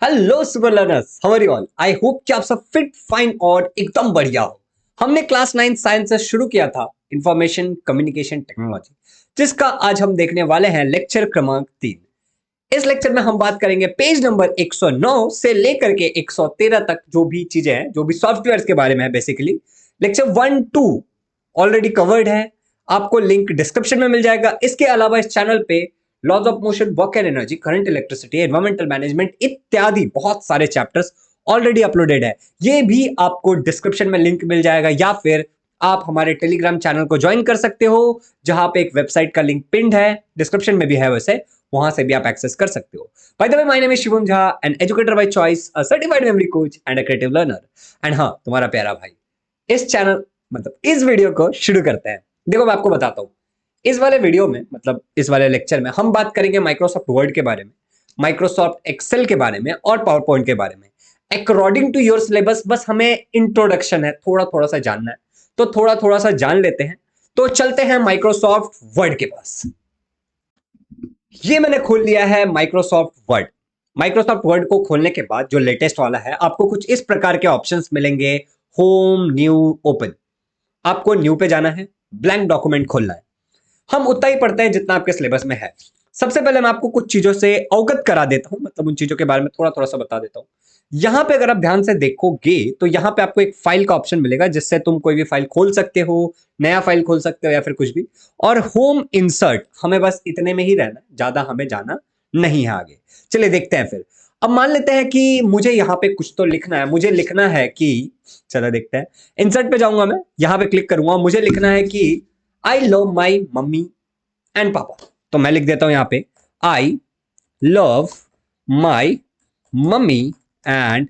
Hello super learners, how are you all. I hope कि आप सब फिट फाइन और एकदम बढ़िया हो। हमने क्लास 9 साइंस से शुरू किया था इंफॉर्मेशन कम्युनिकेशन टेक्नोलॉजी, जिसका आज हम देखने वाले हैं लेक्चर क्रमांक 3। इस लेक्चर में हम बात करेंगे पेज नंबर 109 से लेकर के 113 तक जो भी चीजें हैं, जो भी सॉफ्टवेयर के बारे में है। बेसिकली लेक्चर 1 2 ऑलरेडी कवर्ड है, आपको लिंक डिस्क्रिप्शन में मिल जाएगा। इसके अलावा इस चैनल पे laws of motion, work and energy, current electricity, environmental management इत्यादि बहुत सारे चैप्टर्स ऑलरेडी अपलोडेड है। ये भी आपको डिस्क्रिप्शन में लिंक मिल जाएगा, या फिर आप हमारे टेलीग्राम चैनल को ज्वाइन कर सकते हो, जहां पे एक वेबसाइट का लिंक पिंड है, डिस्क्रिप्शन में भी है, वैसे वहां से भी आप एक्सेस कर सकते हो। By the way, my name is Shivam Jha, an educator by choice, a certified memory coach and a creative learner. And हाँ, तुम्हारा प्यारा भाई। इस चैनल इस वीडियो को शुरू करते हैं। देखो, मैं आपको बताता हूं, इस वाले वीडियो में इस वाले लेक्चर में हम बात करेंगे माइक्रोसॉफ्ट वर्ड के बारे में, माइक्रोसॉफ्ट एक्सेल के बारे में और पावर पॉइंट के बारे में। अकॉर्डिंग टू योर सिलेबस बस हमें इंट्रोडक्शन है, थोड़ा थोड़ा सा जानना है, तो थोड़ा थोड़ा सा जान लेते हैं। तो चलते हैं माइक्रोसॉफ्ट वर्ड के पास। ये मैंने खोल लिया है माइक्रोसॉफ्ट वर्ड। माइक्रोसॉफ्ट वर्ड को खोलने के बाद जो लेटेस्ट वाला है, आपको कुछ इस प्रकार के ऑप्शंस मिलेंगे। Home, new, open. आपको न्यू पे जाना है, ब्लैंक डॉक्यूमेंट खोलना है। हम उतना ही पढ़ते हैं जितना आपके सिलेबस में है। सबसे पहले मैं आपको कुछ चीजों से अवगत करा देता हूं, उन चीजों के बारे में थोड़ा थोड़ा सा बता देता हूं। यहां पे अगर आप ध्यान से देखोगे तो यहां पे आपको एक फाइल का ऑप्शन मिलेगा, जिससे तुम कोई भी फाइल खोल सकते हो, नया फाइल खोल सकते हो या फिर कुछ भी। और होम इंसर्ट, हमें बस इतने में ही रहना, ज्यादा हमें जाना नहीं है आगे। चलिए देखते हैं फिर। अब मान लेते हैं कि मुझे यहाँ पे कुछ तो लिखना है, मुझे लिखना है कि, चलो देखते हैं। इंसर्ट पे जाऊंगा, मैं यहां पे क्लिक करूंगा, मुझे लिखना है कि I love my mummy and पापा। तो मैं लिख देता हूं यहां पे I love my mummy and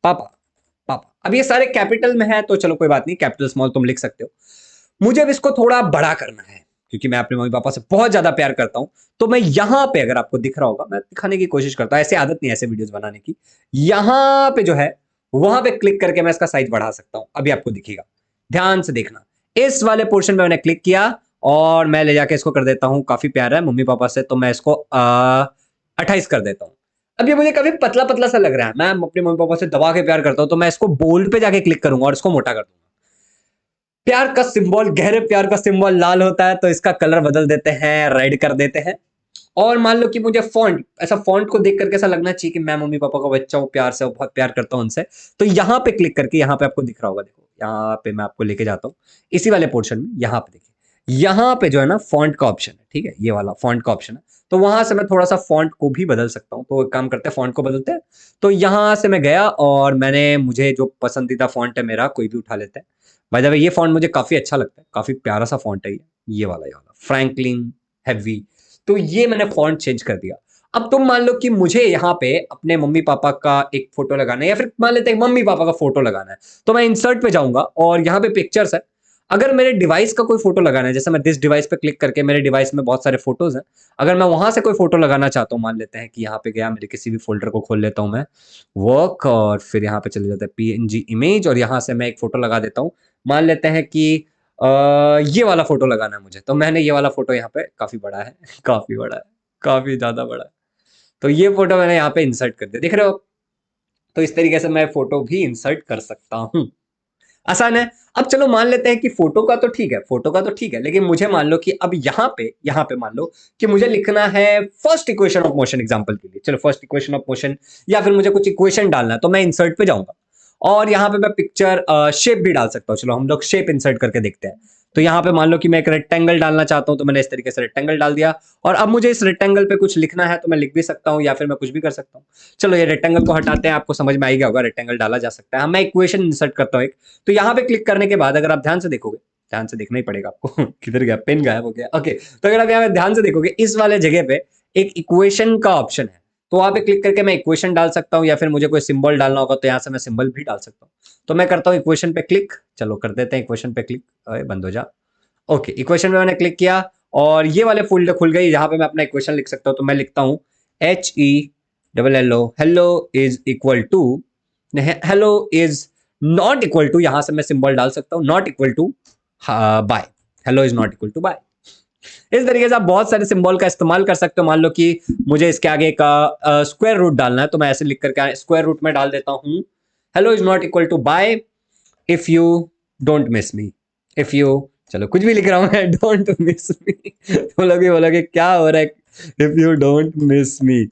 पापा। पापा, अब ये सारे कैपिटल में है, तो चलो कोई बात नहीं, कैपिटल स्मॉल तुम लिख सकते हो। मुझे अब इसको थोड़ा बड़ा करना है, क्योंकि मैं अपने मम्मी पापा से बहुत ज्यादा प्यार करता हूं। तो मैं यहां पे, अगर आपको दिख रहा होगा, मैं दिखाने की कोशिश करता हूं, ऐसे आदत नहीं है ऐसे वीडियोस बनाने की। यहां पे जो है, वहां पे क्लिक करके मैं इसका साइज बढ़ा सकता हूं। अभी आपको दिखेगा, ध्यान से देखना। इस वाले पोर्शन पे मैंने क्लिक किया और मैं ले जाके इसको कर देता हूं, काफी प्यारा है मम्मी पापा से, तो मैं इसको 28 कर देता हूं। अब ये मुझे काफी पतला पतला सा लग रहा है, मैं अपने मम्मी पापा से दबा के प्यार करता हूं, तो मैं इसको बोल्ड पे जाके क्लिक करूंगा और इसको मोटा कर दूंगा। प्यार का सिंबल, गहरे प्यार का सिंबल लाल होता है, तो इसका कलर बदल देते हैं, रेड कर देते हैं। और मान लो कि मुझे फॉन्ट, ऐसा फॉन्ट को देख करके ऐसा लगना चाहिए कि मैं मम्मी पापा का बच्चा हूँ, प्यार से बहुत प्यार करता हूँ उनसे। तो यहाँ पे क्लिक करके, यहाँ पे आपको दिख रहा होगा, देखो यहाँ पे मैं आपको लेके जाता हूँ इसी वाले पोर्शन में। यहाँ पे देखिए, यहाँ पे जो है ना फॉन्ट का ऑप्शन है, ठीक है, ये वाला फॉन्ट का ऑप्शन है। तो वहां से मैं थोड़ा सा फॉन्ट को भी बदल सकता हूँ। तो एक काम करते हैं, फॉन्ट को बदलते हैं। तो यहाँ से मैं गया और मैंने, मुझे जो पसंदीदा फॉन्ट है मेरा, कोई भी उठा लेते हैं। बाय द वे, ये फॉन्ट मुझे काफी अच्छा लगता है, काफी प्यारा सा फॉन्ट है ये वाला फ्रैंकलिन हैवी। तो ये मैंने फॉन्ट चेंज कर दिया। अब तुम मान लो कि मुझे यहाँ पे अपने मम्मी पापा का एक फोटो लगाना है, या फिर मान लेते हैं मम्मी पापा का फोटो लगाना है। तो मैं इंसर्ट पे जाऊंगा और यहाँ पे पिक्चर्स है। अगर मेरे डिवाइस का कोई फोटो लगाना है, जैसे मैं दिस डिवाइस पे क्लिक करके, मेरे डिवाइस में बहुत सारे फोटोज हैं, अगर मैं वहां से कोई फोटो लगाना चाहता हूँ, मान लेते हैं कि यहाँ पे गया, मेरे किसी भी फोल्डर को खोल लेता हूँ मैं, वर्क, और फिर यहाँ पे चले जाता है पीएनजी इमेज, और यहाँ से मैं एक फोटो लगा देता हूँ। मान लेते हैं कि ये वाला फोटो लगाना है मुझे, तो मैंने ये वाला फोटो यहाँ पे, काफी बड़ा है काफी बड़ा है, काफी ज्यादा बड़ा है, तो ये फोटो मैंने यहाँ पे इंसर्ट कर दिया, देख रहे हो। तो इस तरीके से मैं फोटो भी इंसर्ट कर सकता हूँ। आसान है। अब चलो मान लेते हैं कि फोटो का तो ठीक है, फोटो का तो ठीक है, लेकिन मुझे मान लो कि अब यहाँ पे मान लो कि मुझे लिखना है first equation of motion example के लिए। चलो फर्स्ट इक्वेशन ऑफ मोशन, या फिर मुझे कुछ इक्वेशन डालना है, तो मैं इंसर्ट पे जाऊंगा और यहाँ पे मैं पिक्चर शेप भी डाल सकता हूँ। चलो हम लोग शेप इंसर्ट करके देखते हैं। तो यहाँ पे मान लो कि मैं एक रेक्टेंगल डालना चाहता हूँ, तो मैंने इस तरीके से रेक्टेंगल डाल दिया। और अब मुझे इस रेक्टेंगल पे कुछ लिखना है, तो मैं लिख भी सकता हूँ, या फिर मैं कुछ भी कर सकता हूँ। चलो ये रेक्टेंगल को हटाते हैं, आपको समझ में आ गया होगा रेक्टेंगल डाला जा सकता है। मैं इक्वेशन इंसर्ट करता हूँ एक। तो यहाँ पे क्लिक करने के बाद, अगर आप ध्यान से देखोगे, ध्यान से देखना ही पड़ेगा आपको किधर गया, पेन गायब हो गया, ओके। तो अगर आप यहाँ पे ध्यान से देखोगे, इस वाले जगह पे एक इक्वेशन का ऑप्शन है, तो वहां पे क्लिक करके मैं इक्वेशन डाल सकता हूँ, या फिर मुझे कोई सिंबल डालना होगा, तो यहाँ से मैं सिंबल भी डाल सकता हूँ। तो मैं करता हूँ इक्वेशन पे क्लिक, चलो कर देते हैं इक्वेशन पे क्लिक, अरे बंद हो जा। ओके, इक्वेशन में मैंने क्लिक किया और ये वाले फोल्डर खुल गई, जहां पे मैं अपना इक्वेशन लिख सकता हूँ। तो मैं लिखता हूँ HELLO, hello is equal to, hello is not equal to, यहां से मैं सिंबल डाल सकता हूँ, not equal to bye, hello is not equal to bye. इस तरीके से आप बहुत सारे सिंबल का इस्तेमाल कर सकते हो। मान लो कि मुझे इसके आगे का स्क्वायर रूट डालना है, तो मैं ऐसे लिख करके स्क्वायर रूट में डाल देता हूं, hello is not equal to bye if you don't miss me, if you, चलो कुछ भी लिख रहा हूं मैं, डोंट मिस मी। तो बोलोगे क्या हो रहा है, if you don't miss me,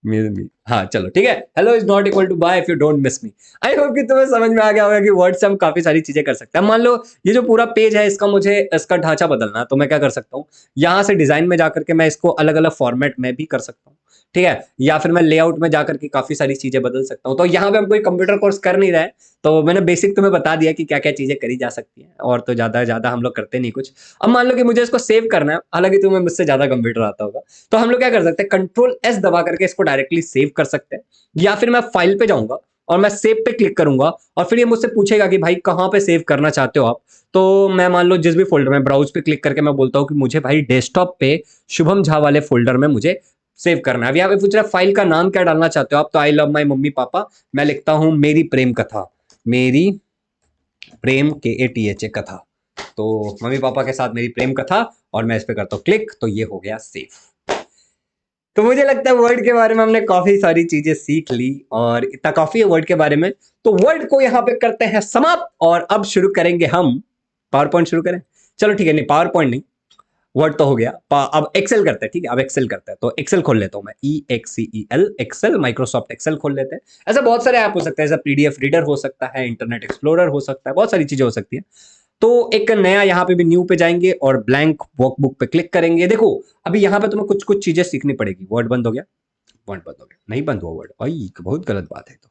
me, हाँ चलो ठीक है, hello is not equal to bye if you don't miss me. I hope कि तुम्हें समझ में आ गया होगा कि वर्ड से हम काफी सारी चीजें कर सकते हैं। मान लो ये जो पूरा पेज है, इसका मुझे इसका ढांचा बदलना है, तो मैं क्या कर सकता हूँ, यहाँ से डिजाइन में जाकर के मैं इसको अलग अलग फॉर्मेट में भी कर सकता हूँ, ठीक है, या फिर मैं लेआउट में जाकर के काफी सारी चीजें बदल सकता हूँ। तो यहाँ पे हम कोई कंप्यूटर कोर्स कर नहीं रहे, तो मैंने बेसिक तुम्हें बता दिया कि क्या क्या चीजें करी जा सकती हैं, और तो ज्यादा ज्यादा हम लोग करते नहीं कुछ। अब मान लो कि मुझे इसको सेव करना है, हालांकि तुम्हें मुझसे ज्यादा कंप्यूटर आता होगा, तो हम लोग क्या कर सकते हैं, कंट्रोल एस दबा करके इसको डायरेक्टली सेव कर सकते हैं, या फिर मैं फाइल पे जाऊंगा और मैं सेव पे क्लिक करूंगा, और फिर ये मुझसे पूछेगा कि भाई कहां पे सेव करना चाहते हो आप। तो मैं मान लो जिस भी फोल्डर में, ब्राउज पे क्लिक करके मैं बोलता हूं कि मुझे भाई डेस्कटॉप पे शुभम झा वाले फोल्डर में मुझे सेव करना है। अब यहाँ पे पूछ रहा है फाइल का नाम क्या डालना चाहते हो आप, तो I love my mummy papa, मैं लिखता हूं मेरी प्रेम कथा, मेरी प्रेम KATHA कथा, तो मम्मी पापा के साथ मेरी प्रेम कथा, और मैं इस पे करता हूँ क्लिक, तो ये हो गया सेव। तो मुझे लगता है वर्ड के बारे में हमने काफी सारी चीजें सीख ली, और इतना काफी है वर्ड के बारे में। तो वर्ड को यहाँ पे करते हैं समाप्त, और अब शुरू करेंगे हम, पावर पॉइंट शुरू करें, चलो ठीक है, नहीं पावर पॉइंट नहीं, वर्ड तो हो गया, अब एक्सेल करते हैं, ठीक है, अब एक्सेल करते हैं। तो एक्सेल खोल लेता हूं मैं, EXCEL, एक्सेल, माइक्रोसॉफ्ट एक्सेल खोल लेते हैं। ऐसा बहुत सारे ऐप हो सकते हैं, जैसा PDF रीडर हो सकता है, इंटरनेट एक्सप्लोरर हो सकता है, बहुत सारी चीजें हो सकती है। तो एक नया यहाँ पे भी न्यू पे जाएंगे और ब्लैंक वर्कबुक पे क्लिक करेंगे। देखो अभी यहाँ पे तुम्हें कुछ कुछ चीजें सीखनी पड़ेगी। वर्ड बंद हो गया, वर्ड बंद हो गया, नहीं बंद हुआ वर्ड, भाई बहुत गलत बात है। तो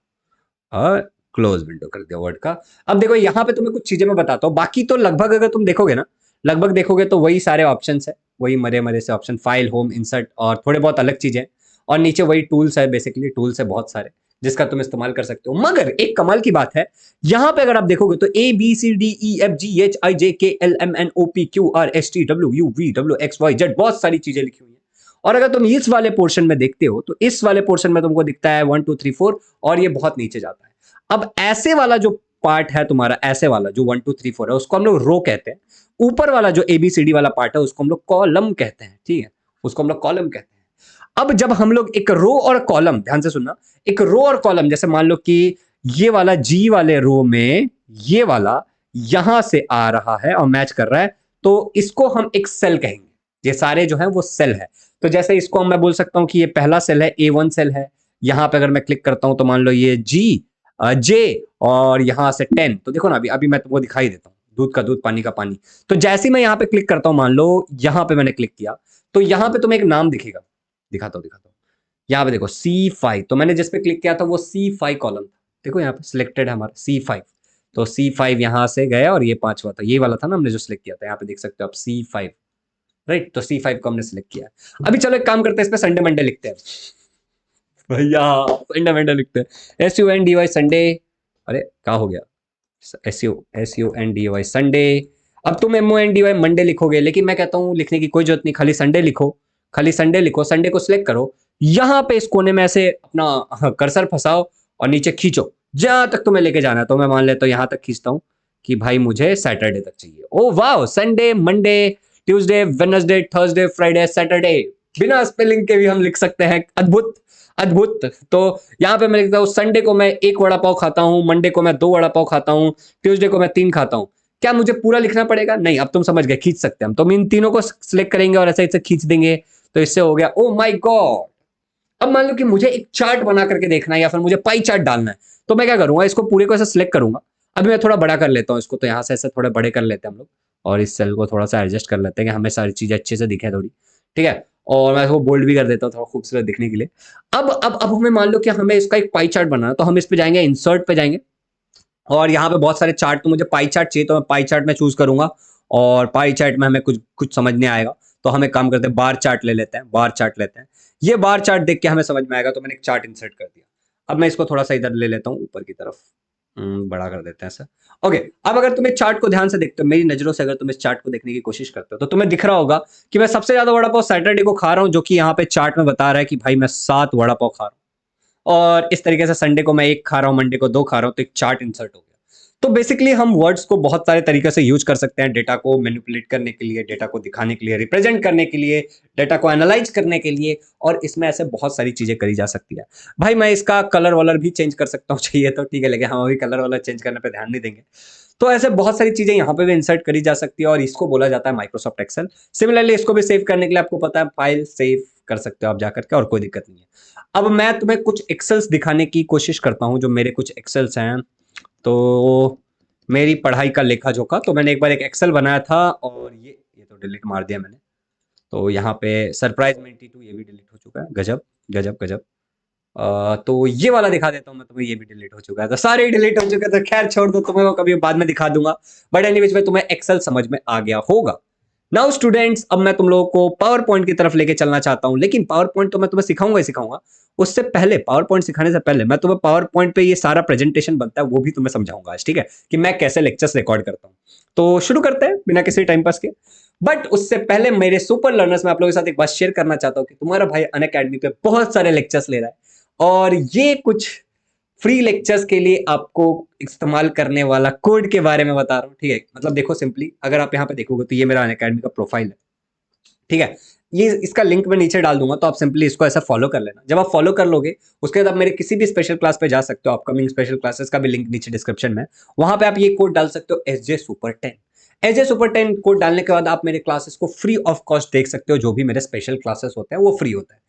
क्लोज विंडो कर दिया वर्ड का। अब देखो यहाँ पे तुम्हें कुछ चीजें मैं बताता हूँ, बाकी तो लगभग अगर तुम देखोगे ना, लगभग देखोगे तो वही सारे ऑप्शन है, वही मरे मरे से ऑप्शन, फाइल, होम, इंसर्ट, और थोड़े बहुत अलग चीजें, और नीचे वही टूल्स है, बेसिकली टूल्स है बहुत सारे जिसका तुम इस्तेमाल कर सकते हो। मगर एक कमाल की बात है, यहां पे अगर आप देखोगे तो ABCDEFGHIJKLMNOPQRSTWUVWXYZ बहुत सारी चीजें लिखी हुई है। और अगर तुम इस वाले पोर्शन में देखते हो, तो इस वाले पोर्शन में तुमको दिखता है 1 2 3 4, और ये बहुत नीचे जाता है। अब ऐसे वाला जो पार्ट है तुम्हारा, ऐसे वाला जो 1 2 3 4 है, उसको हम लोग रो कहते हैं। ऊपर वाला जो ABCD वाला पार्ट है, उसको हम लोग कॉलम कहते हैं, ठीक है, उसको हम लोग कॉलम कहते हैं। अब जब हम लोग एक रो और कॉलम, ध्यान से सुनना, एक रो और कॉलम, जैसे मान लो कि ये वाला G वाले रो में ये वाला यहां से आ रहा है और मैच कर रहा है, तो इसको हम एक सेल कहेंगे। ये सारे जो है वो सेल है। तो जैसे इसको मैं बोल सकता हूं कि ये पहला सेल है, A1 सेल है। यहां पे अगर मैं क्लिक करता हूं तो मान लो ये J, और यहां से 10, तो देखो ना, अभी अभी मैं तुमको दिखाई देता हूँ, दूध का दूध, पानी का पानी। तो जैसे ही मैं यहाँ पे क्लिक करता हूँ, मान लो यहाँ पे मैंने क्लिक किया, तो यहाँ पे तुम्हें एक नाम दिखेगा, दिखाता हूँ। यहाँ पे देखो C5, तो मैंने जिस पे क्लिक किया था वो C5 कॉलम था। देखो यहाँ पे सिलेक्टेड है हमारा C5, तो C5 यहाँ से गया, और ये पांचवा था, ये वाला था ना हमने जो सिलेक्ट किया था। यहाँ पे देख सकते हो आप C5, राइट, तो C5 को हमने सिलेक्ट किया। अभी चलो एक काम करते हैं, इस पे संडे मंडे लिखते हैं भैया, संडे मंडे लिखते हैं, SUNDY संडे। अरे क्या हो गया, SUNDY संडे। अब तुम MONDY मंडे लिखोगे, लेकिन मैं कहता हूं लिखने की कोई जरूरत नहीं, खाली संडे लिखो, खाली संडे लिखो। संडे को सिलेक्ट करो, यहां पे इस कोने में ऐसे अपना कर्सर फंसाओ और नीचे खींचो जहां तक तुम्हें लेके जाना है। तो मैं मान लेता हूं यहां तक खींचता हूं कि भाई मुझे सैटरडे तक चाहिए। ओ वाह, Sunday, Monday, Tuesday, Wednesday, Thursday, Friday, Saturday, बिना स्पेलिंग के भी हम लिख सकते हैं। अद्भुत अद्भुत। तो यहाँ पे मैं लिखता हूँ संडे को मैं 1 वड़ा पाव खाता हूँ, मंडे को मैं 2 वड़ा पाव खाता हूँ, ट्यूसडे को मैं 3 खाता हूँ। क्या मुझे पूरा लिखना पड़ेगा? नहीं, अब तुम समझ गए, खींच सकते हैं हम। तो हम इन तीनों को सिलेक्ट करेंगे और ऐसे ऐसे खींच देंगे, तो इससे हो गया। ओ माय गॉड, अब मान लो कि मुझे एक चार्ट बना करके देखना है, या फिर मुझे पाई चार्ट डालना है, तो मैं क्या करूंगा, इसको पूरे को ऐसे सिलेक्ट करूंगा। अभी मैं थोड़ा बड़ा कर लेता हूँ इसको, तो यहाँ से ऐसे थोड़े बड़े कर लेते हैं हम लोग, और इस सेल को थोड़ा सा एडजस्ट कर लेते हैं कि हमें सारी चीजें अच्छे से दिखे थोड़ी, ठीक है। और मैं इसको बोल्ड भी कर देता हूँ थोड़ा खूबसूरत दिखने के लिए। अब हमें मान लो कि हमें इसका एक पाई चार्ट बनाना है, तो हम इस पे जाएंगे, इंसर्ट पे जाएंगे, और यहाँ पे बहुत सारे चार्ट, तो मुझे पाई चार्ट चाहिए, तो मैं पाई चार्ट में चूज करूंगा। और पाई चार्ट में हमें कुछ कुछ समझ नहीं आएगा, तो हम एक काम करते हैं, बार चार्ट ले लेते हैं, बार चार्ट लेते हैं। ये बार चार्ट देख के हमें समझ में आएगा, तो मैंने एक चार्ट इंसर्ट कर दिया। अब मैं इसको थोड़ा सा इधर ले लेता हूँ ऊपर की तरफ, बड़ा कर देते हैं ऐसा। ओके, अब अगर तुम इस चार्ट को ध्यान से देखते हो, मेरी नजरों से अगर तुम इस चार्ट को देखने की कोशिश करते हो, तो तुम्हें दिख रहा होगा कि मैं सबसे ज्यादा वड़ा पाव सैटरडे को खा रहा हूँ, जो कि यहाँ पे चार्ट में बता रहा है कि भाई मैं 7 वड़ा पाव खा रहा हूँ। और इस तरीके से संडे को मैं 1 खा रहा हूँ, मंडे को 2 खा रहा हूँ, तो एक चार्ट इंसर्ट हो गया। तो बेसिकली हम वर्ड्स को बहुत सारे तरीके से यूज कर सकते हैं, डेटा को मैनिपुलेट करने के लिए, डेटा को दिखाने के लिए, रिप्रेजेंट करने के लिए, डेटा को एनालाइज करने के लिए, और इसमें ऐसे बहुत सारी चीजें करी जा सकती है। भाई मैं इसका कलर वलर भी चेंज कर सकता हूँ चाहिए तो, ठीक है, लेकिन हम अभी कलर वलर चेंज करने पे ध्यान नहीं देंगे। तो ऐसे बहुत सारी चीजें यहाँ पे भी इंसर्ट करी जा सकती है और इसको बोला जाता है माइक्रोसॉफ्ट एक्सेल। सिमिलरली इसको भी सेव करने के लिए आपको पता है फाइल सेव कर सकते हो आप जाकर के, और कोई दिक्कत नहीं है। अब मैं तुम्हें कुछ एक्सेल्स दिखाने की कोशिश करता हूँ, जो मेरे कुछ एक्सेल्स हैं। तो मेरी पढ़ाई का लेखा जोखा, तो मैंने एक बार एक एक्सेल बनाया था, और ये तो डिलीट मार दिया मैंने। तो यहाँ पे सरप्राइज में 82 ये भी डिलीट हो चुका है। गजब गजब गजब। तो ये वाला दिखा देता हूँ मैं तुम्हें, ये भी डिलीट हो चुका है। तो सारे ही डिलीट हो चुके हैं, तो खैर छोड़ दो, तुम्हें वो कभी बाद में दिखा दूंगा। बट एनीवेज में तुम्हें एक्सेल समझ में आ गया होगा। नाउ स्टूडेंट्स, अब मैं तुम लोगों को पावर पॉइंट की तरफ लेके चलना चाहता हूं, लेकिन पावर पॉइंट तो मैं तुम्हें सिखाऊंगा ही सिखाऊंगा। उससे पहले, पावर पॉइंट सिखाने से पहले, मैं तुम्हें पावर पॉइंट पे ये सारा प्रेजेंटेशन बनता है वो भी तुम्हें समझाऊंगा आज, ठीक है, कि मैं कैसे लेक्चर्स रिकॉर्ड करता हूं। तो शुरू करते हैं बिना किसी टाइम पास के। बट उससे पहले मेरे सुपर लर्नर्स, में आप लोगों के साथ एक बात शेयर करना चाहता हूं कि तुम्हारा भाई अनअकैडमी पे बहुत सारे लेक्चर्स ले रहा है, और ये कुछ फ्री लेक्चर्स के लिए आपको इस्तेमाल करने वाला कोड के बारे में बता रहा हूँ, ठीक है। मतलब देखो, सिंपली अगर आप यहाँ पे देखोगे तो ये मेरा अनअकैडमी का प्रोफाइल है, ठीक है। ये इसका लिंक मैं नीचे डाल दूंगा, तो आप सिंपली इसको ऐसा फॉलो कर लेना। जब आप फॉलो कर लोगे उसके बाद आप मेरे किसी भी स्पेशल क्लास पे जा सकते हो। अपकमिंग स्पेशल क्लासेस का भी लिंक नीचे डिस्क्रिप्शन में, वहां पे आप ये कोड डाल सकते हो, SJ Super 10। SJ Super 10 code डालने के बाद आप मेरे क्लासेस को फ्री ऑफ कॉस्ट देख सकते हो। जो भी मेरे स्पेशल क्लासेस होते हैं वो फ्री होता है।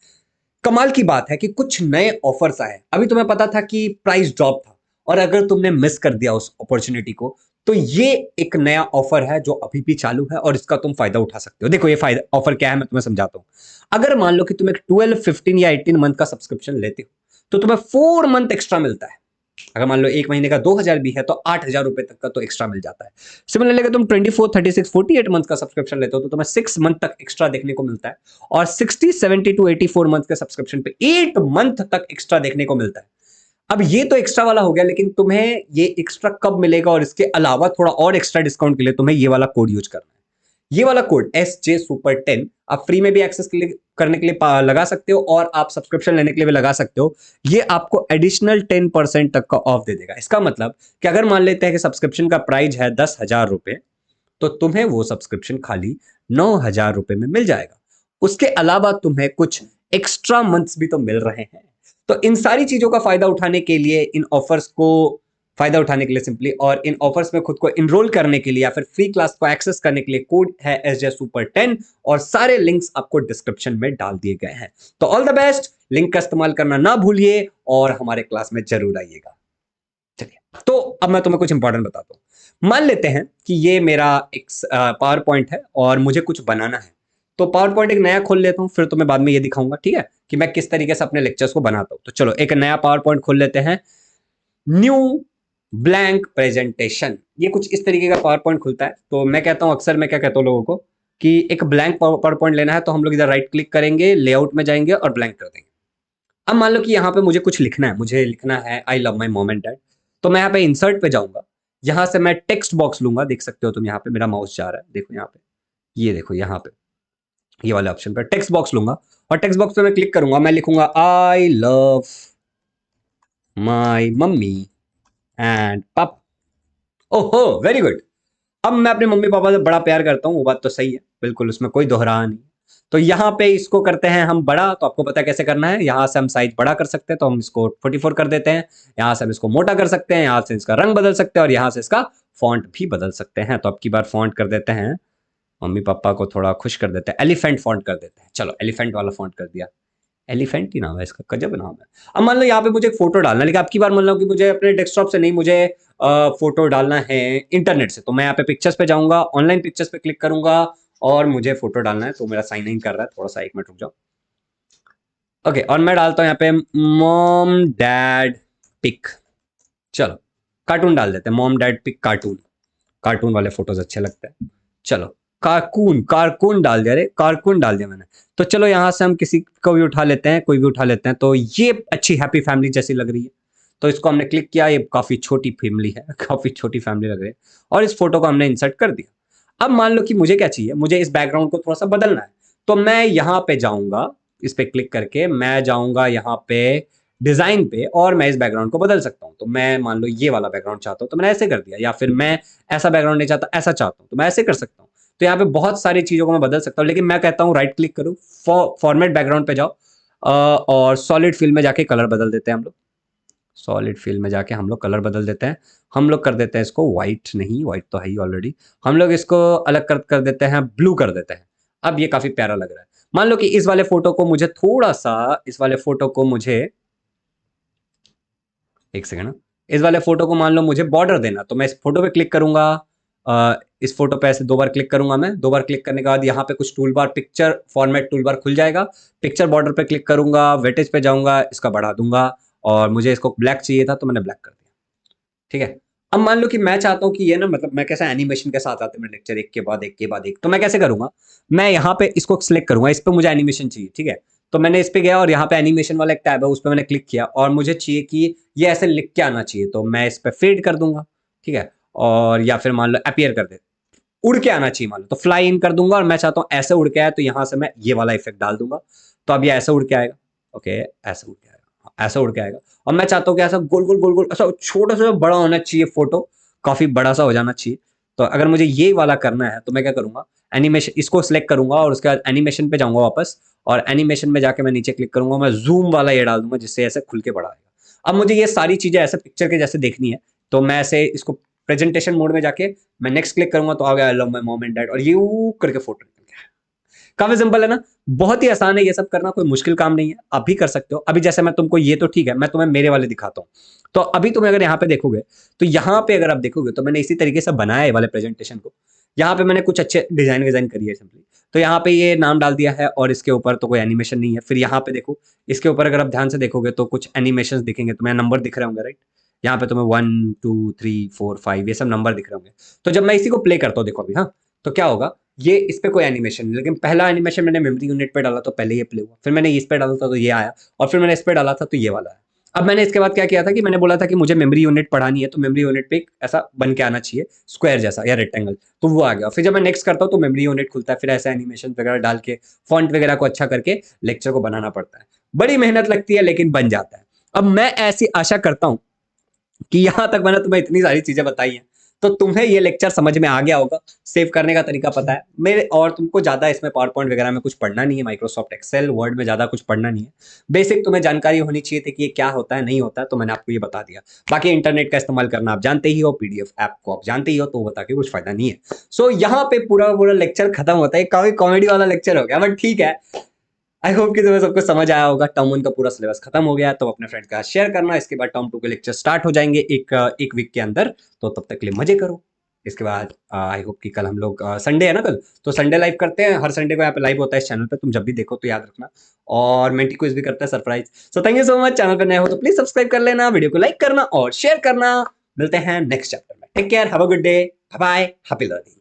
कमाल की बात है कि कुछ नए ऑफर्स आए। अभी तुम्हें पता था कि प्राइस ड्रॉप था, और अगर तुमने मिस कर दिया उस अपॉर्चुनिटी को, तो ये एक नया ऑफर है जो अभी भी चालू है, और इसका तुम फायदा उठा सकते हो। देखो ये फायदा ऑफर क्या है, मैं तुम्हें समझाता हूं। अगर मान लो कि तुम एक 12, 15 या 18 मंथ का सब्सक्रिप्शन लेते हो, तो तुम्हें 4 मंथ एक्स्ट्रा मिलता है। अगर मान लो एक महीने का 2000 भी है, तो 8000 रुपए तक का तो एक्स्ट्रा मिल जाता है। सिमिलरली अगर तुम 24, 36, 48 मंथ का सब्सक्रिप्शन लेते हो, तो तुम्हें 6 मंथ तक एक्स्ट्रा देखने को मिलता है, और 60, 70 टू 84 मंथ के सब्सक्रिप्शन पे 8 मंथ तक एक्स्ट्रा देखने को मिलता है। अब ये तो एक्स्ट्रा वाला हो गया, लेकिन तुम्हें ये एक्स्ट्रा कब मिलेगा, और इसके अलावा थोड़ा और एक्स्ट्रा डिस्काउंट के लिए तुम्हें ये वाला कोड यूज करना है। ये वाला कोड SJ Super 10 आप फ्री में भी एक्सेस करने के लिए लगा सकते हो, और आप सब्सक्रिप्शन लेने के लिए भी लगा सकते हो। ये आपको एडिशनल 10% तक का ऑफ दे देगा। इसका मतलब कि अगर मान लेते हैं कि सब्सक्रिप्शन का प्राइस है 10,000 रुपए, तो तुम्हें वो सब्सक्रिप्शन खाली 9,000 रुपए में मिल जाएगा। उसके अलावा तुम्हें कुछ एक्स्ट्रा मंथ्स भी तो मिल रहे हैं। तो इन सारी चीजों का फायदा उठाने के लिए, इन ऑफर्स को फायदा उठाने के लिए सिंपली, और इन ऑफर्स में खुद को इनरोल करने के लिए या फिर फ्री क्लास को एक्सेस करने के लिए, कोड है SJ Super 10, और सारे लिंक्स आपको डिस्क्रिप्शन में डाल दिए गए हैं। तो ऑल द बेस्ट, लिंक का इस्तेमाल करना ना भूलिए, और हमारे क्लास में जरूर आइएगा। चलिए, तो अब मैं तुम्हें कुछ इंपॉर्टेंट बताता हूं। मान लेते हैं कि ये मेरा एक पावर पॉइंट है और मुझे कुछ बनाना है। तो पावर पॉइंट एक नया खोल लेता हूं, फिर तुम्हें बाद में ये दिखाऊंगा, ठीक है, कि मैं किस तरीके से अपने लेक्चर्स को बनाता हूं। तो चलो एक नया पावर पॉइंट खोल लेते हैं। न्यू ब्लैंक प्रेजेंटेशन, ये कुछ इस तरीके का पावर पॉइंट खुलता है। तो मैं कहता हूं, अक्सर मैं क्या कहता हूं लोगों को, कि एक ब्लैंक पावर पॉइंट लेना है, तो हम लोग इधर राइट क्लिक करेंगे, लेआउट में जाएंगे और ब्लैंक कर देंगे। अब मान लो कि यहाँ पे मुझे कुछ लिखना है, मुझे लिखना है I love my mom and dad. तो मैं यहाँ पे इंसर्ट पे जाऊंगा, यहाँ से मैं टेक्स्ट बॉक्स लूंगा। देख सकते हो तुम यहाँ पे मेरा माउस जा रहा है, देखो यहाँ पे, ये देखो यहाँ पे, ये वाले ऑप्शन पे टेक्स्ट बॉक्स लूंगा, और टेक्स्ट बॉक्स पे मैं क्लिक करूंगा। मैं लिखूंगा I love my mummy and पापा। ओहो वेरी गुड। अब मैं अपने मम्मी पापा से बड़ा प्यार करता हूँ, वो बात तो सही है, बिल्कुल, उसमें कोई दोहरा नहीं। तो यहाँ पे इसको करते हैं हम बड़ा। तो आपको पता है कैसे करना है। यहाँ से हम साइज बड़ा कर सकते हैं, तो हम इसको 44 कर देते हैं। यहाँ से हम इसको मोटा कर सकते हैं, यहाँ से इसका रंग बदल सकते हैं, और यहाँ से इसका फॉन्ट भी बदल सकते हैं। तो अब की बार फॉन्ट कर देते हैं, मम्मी पापा को थोड़ा खुश कर देते हैं, एलिफेंट फॉन्ट कर देते हैं। चलो एलिफेंट वाला फॉन्ट कर दिया। एलिफेंट ही नाम है इसका, गजब नाम है। अब मान लो यहाँ पे मुझे एक फोटो डालना है, लेकिन आपकी बार मान लो कि मुझे अपने डेस्कटॉप से नहीं, मुझे फोटो डालना है इंटरनेट से। तो मैं यहाँ पे पिक्चर्स पे जाऊंगा, ऑनलाइन पिक्चर्स पे क्लिक करूंगा, और मुझे फोटो डालना है। तो मेरा साइन इन कर रहा है, थोड़ा सा 1 मिनट रुक जाओ। ओके, और मैं डालता हूँ यहाँ पे मॉम डैड पिक। चलो कार्टून डाल देते हैं, mom dad pic cartoon. Cartoon वाले फोटोज अच्छे लगते हैं। चलो कारकून, कारकून डाल दिया। अरे कारकून डाल दिया मैंने। तो चलो यहाँ से हम किसी को भी उठा लेते हैं, कोई भी उठा लेते हैं। तो ये अच्छी हैप्पी फैमिली जैसी लग रही है। तो इसको हमने क्लिक किया, ये काफी छोटी फैमिली है, काफी छोटी फैमिली लग रही है, और इस फोटो को हमने इंसर्ट कर दिया। अब मान लो कि मुझे क्या चाहिए, मुझे इस बैकग्राउंड को थोड़ा सा बदलना है। तो मैं यहाँ पे जाऊंगा, इस पे क्लिक करके मैं जाऊंगा यहाँ पे डिजाइन पे और मैं इस बैकग्राउंड को बदल सकता हूँ। तो मैं मान लो ये वाला बैकग्राउंड चाहता हूँ तो मैंने ऐसे कर दिया, या फिर मैं ऐसा बैकग्राउंड नहीं चाहता, ऐसा चाहता हूँ तो मैं ऐसे कर सकता हूँ। तो यहाँ पे बहुत सारी चीजों को मैं बदल सकता हूँ, लेकिन मैं कहता हूँ राइट क्लिक करूँ, फॉर्मेट बैकग्राउंड पे जाओ और सॉलिड फिल में जाके कलर बदल देते हैं हम लोग। सॉलिड फिल में जाके हम लोग कलर बदल देते हैं। हम लोग कर देते हैं इसको व्हाइट, नहीं व्हाइट तो है ही ऑलरेडी, हम लोग इसको अलग कर देते हैं, ब्लू कर देते हैं। अब ये काफी प्यारा लग रहा है। मान लो कि इस वाले फोटो को मुझे थोड़ा सा, इस वाले फोटो को मुझे, एक सेकंड, इस वाले फोटो को मान लो मुझे बॉर्डर देना, तो मैं इस फोटो पे क्लिक करूंगा, इस फोटो पे ऐसे 2 बार क्लिक करूंगा मैं। 2 बार क्लिक करने के बाद यहाँ पे कुछ tool bar, picture format tool bar खुल जाएगा। पिक्चर बॉर्डर पे क्लिक करूंगा, वेटेज पे जाऊंगा, इसका बढ़ा दूंगा, और मुझे इसको ब्लैक चाहिए था तो मैंने ब्लैक कर दिया। ठीक है। अब मान लो कि मैं चाहता हूँ कि ये ना, मतलब मैं कैसा एनिमेशन के साथ आते हैं मेरे लेक्चर, एक के बाद एक के बाद एक, तो मैं कैसे करूंगा, मैं यहाँ पे इसको सिलेक्ट करूंगा, इस पे मुझे एनिमेशन चाहिए। ठीक है, तो मैंने इस पे गया और यहाँ पे एनिमेशन वाला एक टैब है, उस पर मैंने क्लिक किया और मुझे चाहिए कि ये ऐसे लिख के आना चाहिए, तो मैं इस पे फेड कर दूंगा। ठीक है, और या फिर मान लो अपीयर कर दे, उड़ के आना चाहिए मान लो, तो फ्लाई इन कर दूंगा, और मैं चाहता हूँ ऐसे उड़ के आए, तो यहाँ से मैं ये वाला इफेक्ट डाल दूंगा, तो अब ये ऐसे उड़ के आएगा। ओके, ऐसे उड़ के आएगा, हाँ, ऐसा उड़ के आएगा। और मैं चाहता हूँ कि ऐसा गोल गोल गोल गोल, ऐसा छोटा सा बड़ा होना चाहिए, फोटो काफी बड़ा सा हो जाना चाहिए। तो अगर मुझे ये वाला करना है तो मैं क्या करूंगा, एनिमेशन इसको सिलेक्ट करूंगा और उसके बाद एनिमेशन पे जाऊंगा वापस, और एनिमेशन में जाके मैं नीचे क्लिक करूंगा, मैं जूम वाला ये डाल दूंगा जिससे ऐसे खुल के बड़ा आएगा। अब मुझे ये सारी चीजें ऐसे पिक्चर के जैसे देखनी है, तो मैं ऐसे इसको प्रेजेंटेशन मोड में जाके मैं नेक्स्ट क्लिक करूंगा, तो आ गया I love my mom and dad, और ये ऊ करके फोटो निकल गया। काफी सिंपल है ना, बहुत ही आसान है ये सब करना, कोई मुश्किल काम नहीं है, आप भी कर सकते हो। अभी जैसे मैं तुमको, ये तो ठीक है, मैं तुम्हें मेरे वाले दिखाता हूँ। तो अभी तुम्हें अगर यहाँ पे देखोगे, तो यहाँ पे अगर आप देखोगे तो मैंने इसी तरीके से बनाया है ये वाले प्रेजेंटेशन को। यहाँ पे मैंने कुछ अच्छे डिजाइन विजाइन करी है सिंपली, तो यहाँ पे ये नाम डाल दिया है, और इसके ऊपर तो कोई एनिमेशन नहीं है। फिर यहाँ पे देखो, इसके ऊपर अगर आप ध्यान से देखोगे तो कुछ एनिमेशन दिखेंगे, तुम्हें नंबर दिख रहे होंगे, राइट। यहाँ पे तुम्हें 1 2 3 4 5 ये सब नंबर दिख रहे होंगे। तो जब मैं इसी को प्ले करता हूँ, देखो अभी, हाँ, तो क्या होगा, ये इस पे कोई एनिमेशन नहीं, लेकिन पहला एनिमेशन मैंने मेमोरी यूनिट पे डाला तो पहले ये प्ले हुआ, फिर मैंने इस पे डाला था तो ये आया, और फिर मैंने इस पे डाला था तो ये वाला है। अब मैंने इसके बाद क्या किया था कि मैंने बोला था कि मुझे मेमोरी यूनिट पढ़ानी है, तो मेमोरी यूनिट पे एक ऐसा बन के आना चाहिए, स्क्वायर जैसा या रेक्टेंगल, तो वो आ गया। फिर जब मैं नेक्स्ट करता हूँ तो मेमोरी यूनिट खुलता है, फिर ऐसा एनिमेशन वगैरह डाल के फॉन्ट वगैरह को अच्छा करके लेक्चर को बनाना पड़ता है। बड़ी मेहनत लगती है लेकिन बन जाता है। अब मैं ऐसी आशा करता हूँ कि यहां तक मैंने तुम्हें इतनी सारी चीजें बताई हैं, तो तुम्हें ये लेक्चर समझ में आ गया होगा, सेव करने का तरीका पता है मेरे, और तुमको ज्यादा इसमें पावर पॉइंट वगैरह में कुछ पढ़ना नहीं है, माइक्रोसॉफ्ट एक्सेल वर्ड में ज्यादा कुछ पढ़ना नहीं है। बेसिक तुम्हें जानकारी होनी चाहिए थी कि ये क्या होता है, नहीं होता है, तो मैंने आपको ये बता दिया। बाकी इंटरनेट का इस्तेमाल करना आप जानते ही हो, पीडीएफ ऐप को आप जानते ही हो, तो बता के कुछ फायदा नहीं है। सो यहाँ पे पूरा पूरा लेक्चर खत्म होता है, काफी कॉमेडी वाला लेक्चर हो गया, बट ठीक है। आई होप कि तुम्हें सबको समझ आया होगा। टर्म 1 का पूरा सिलेबस खत्म हो गया, तो अपने फ्रेंड का शेयर करना। इसके बाद टर्म 2 के लेक्चर स्टार्ट हो जाएंगे एक वीक के अंदर, तो तब तक के लिए मजे करो। इसके बाद आई होप कि कल हम लोग, संडे है ना कल, तो संडे लाइव करते हैं, हर संडे को यहाँ पे लाइव होता है इस चैनल पे, तुम जब भी देखो तो याद रखना। और मेंटी क्विज भी करता है, surprise. So thank you so much, channel पे नए हो तो प्लीज सब्सक्राइब कर लेना, वीडियो को लाइक करना और शेयर करना। मिलते हैं नेक्स्ट चैप्टर में, take care, have a good day, bye bye, happy learning.